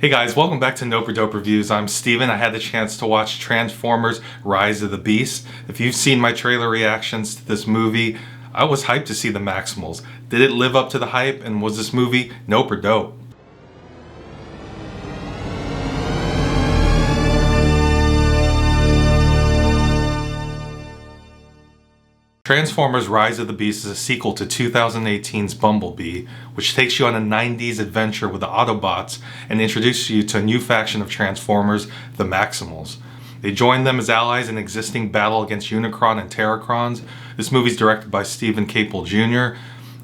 Hey guys, welcome back to Nope or Dope Reviews. I'm Steven. I had the chance to watch Transformers Rise of the Beast. If you've seen my trailer reactions to this movie, I was hyped to see the Maximals. Did it live up to the hype, and was this movie Nope or Dope? Transformers Rise of the Beast is a sequel to 2018's Bumblebee, which takes you on a 90s adventure with the Autobots and introduces you to a new faction of Transformers, the Maximals. They join them as allies in existing battle against Unicron and Terracrons. This movie is directed by Steven Caple Jr.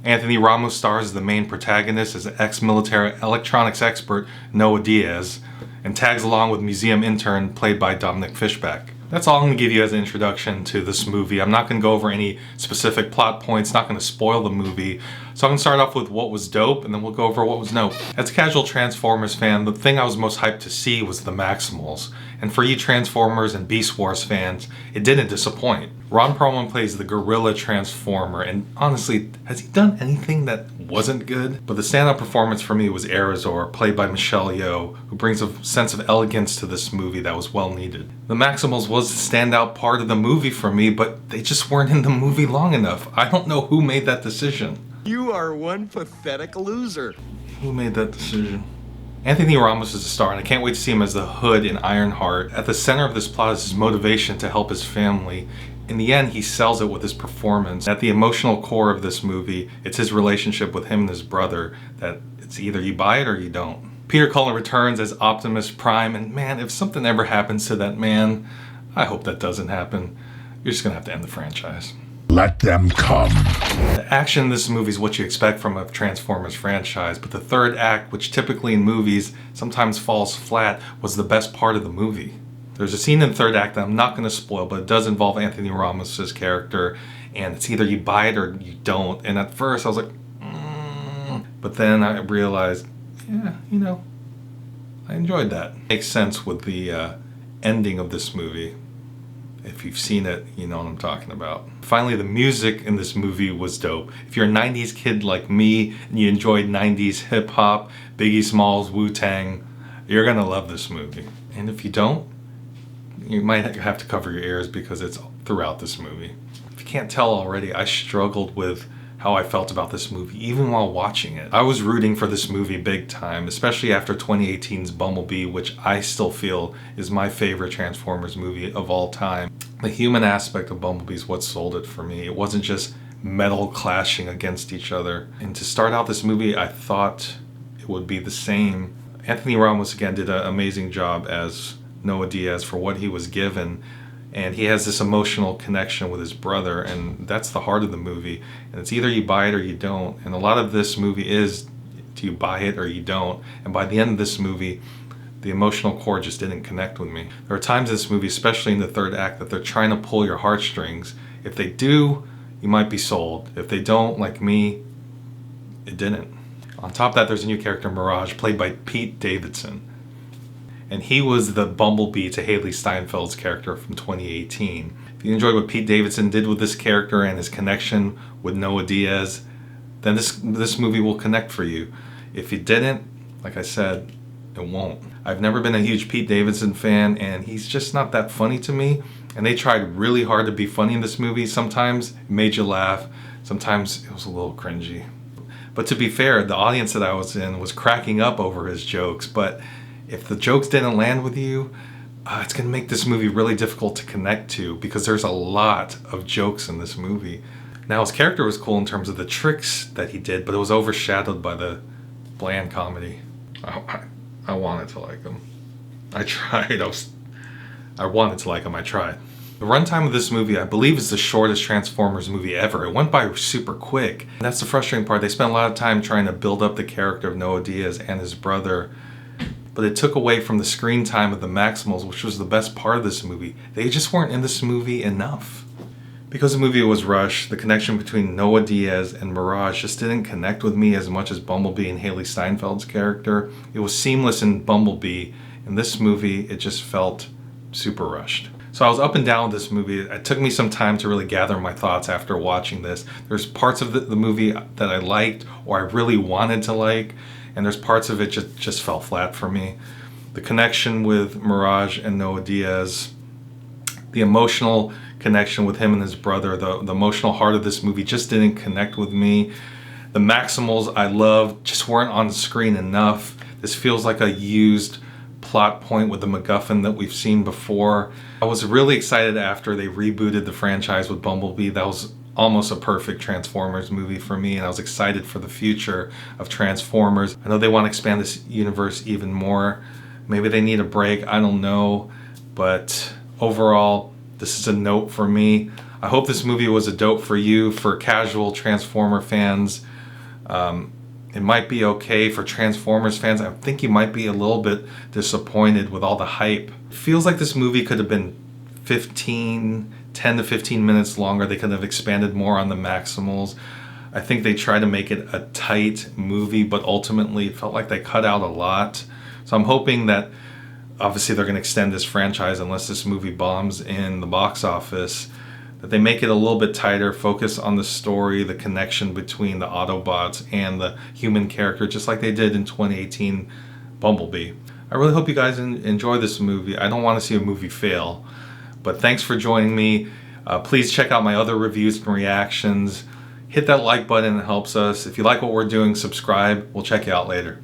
Anthony Ramos stars as the main protagonist as ex-military electronics expert Noah Diaz, and tags along with museum intern played by Dominic Fishback. That's all I'm going to give you as an introduction to this movie. I'm not going to go over any specific plot points, not going to spoil the movie. So I'm going to start off with what was dope, and then we'll go over what was nope. As a casual Transformers fan, the thing I was most hyped to see was the Maximals. And for you Transformers and Beast Wars fans, it didn't disappoint. Ron Perlman plays the Gorilla Transformer, and honestly, has he done anything that wasn't good? But the standout performance for me was Airazor, played by Michelle Yeoh, who brings a sense of elegance to this movie that was well needed. The Maximals was the standout part of the movie for me, but they just weren't in the movie long enough. I don't know who made that decision. You are one pathetic loser. Who made that decision? Anthony Ramos is a star, and I can't wait to see him as the Hood in Ironheart. At the center of this plot is his motivation to help his family. In the end, he sells it with his performance. At the emotional core of this movie, it's his relationship with him and his brother, that it's either you buy it or you don't. Peter Cullen returns as Optimus Prime, and man, if something ever happens to that man, I hope that doesn't happen. You're just gonna have to end the franchise. Let them come. The action in this movie is what you expect from a Transformers franchise, but the third act, which typically in movies sometimes falls flat, was the best part of the movie. There's a scene in the third act that I'm not going to spoil, but it does involve Anthony Ramos' character, and it's either you buy it or you don't. And at first I was like, but then I realized, yeah, I enjoyed that. Makes sense with the ending of this movie. If you've seen it, you know what I'm talking about. Finally, the music in this movie was dope. If you're a 90s kid like me and you enjoyed 90s hip-hop, Biggie Smalls, Wu-Tang, you're gonna love this movie. And if you don't, you might have to cover your ears because it's throughout this movie. If you can't tell already, I struggled with how I felt about this movie, even while watching it. I was rooting for this movie big time, especially after 2018's Bumblebee, which I still feel is my favorite Transformers movie of all time. The human aspect of Bumblebee is what sold it for me. It wasn't just metal clashing against each other. And to start out this movie, I thought it would be the same. Anthony Ramos again did an amazing job as Noah Diaz for what he was given. And he has this emotional connection with his brother, and that's the heart of the movie. And it's either you buy it or you don't. And a lot of this movie is, do you buy it or you don't? And by the end of this movie, the emotional core just didn't connect with me. There are times in this movie, especially in the third act, that they're trying to pull your heartstrings. If they do, you might be sold. If they don't, like me, it didn't. On top of that, there's a new character, Mirage, played by Pete Davidson. And he was the Bumblebee to Haley Steinfeld's character from 2018. If you enjoyed what Pete Davidson did with this character and his connection with Noah Diaz, then this movie will connect for you. If you didn't, like I said, it won't. I've never been a huge Pete Davidson fan, and he's just not that funny to me. And they tried really hard to be funny in this movie. Sometimes it made you laugh, sometimes it was a little cringy. But to be fair, the audience that I was in was cracking up over his jokes, but if the jokes didn't land with you, it's going to make this movie really difficult to connect to because there's a lot of jokes in this movie. Now, his character was cool in terms of the tricks that he did, but it was overshadowed by the bland comedy. I wanted to like him. I tried. I wanted to like him. I tried. The runtime of this movie, I believe, is the shortest Transformers movie ever. It went by super quick. And that's the frustrating part. They spent a lot of time trying to build up the character of Noah Diaz and his brother, but it took away from the screen time of the Maximals, which was the best part of this movie. They just weren't in this movie enough. Because the movie was rushed, the connection between Noah Diaz and Mirage just didn't connect with me as much as Bumblebee and Haley Steinfeld's character. It was seamless in Bumblebee. In this movie, it just felt super rushed. So I was up and down with this movie. It took me some time to really gather my thoughts after watching this. There's parts of the movie that I liked or I really wanted to like, and there's parts of it just fell flat for me. The connection with Mirage and Noah Diaz, the emotional connection with him and his brother, the emotional heart of this movie just didn't connect with me. The Maximals I loved just weren't on screen enough. This feels like a used plot point with the MacGuffin that we've seen before. I was really excited after they rebooted the franchise with Bumblebee. That was almost a perfect Transformers movie for me, and I was excited for the future of Transformers. I know they want to expand this universe even more. Maybe they need a break, I don't know. But overall, this is a note for me. I hope this movie was a dope for you, for casual Transformer fans. It might be okay for Transformers fans. I think you might be a little bit disappointed with all the hype. It feels like this movie could have been 10 to 15 minutes longer. They could have expanded more on the Maximals. I think they tried to make it a tight movie, but ultimately it felt like they cut out a lot. So I'm hoping that obviously they're going to extend this franchise unless this movie bombs in the box office, that they make it a little bit tighter, focus on the story, the connection between the Autobots and the human character, just like they did in 2018 Bumblebee. I really hope you guys enjoy this movie. I don't want to see a movie fail, but thanks for joining me. Please check out my other reviews and reactions. Hit that like button, it helps us. If you like what we're doing, subscribe. We'll check you out later.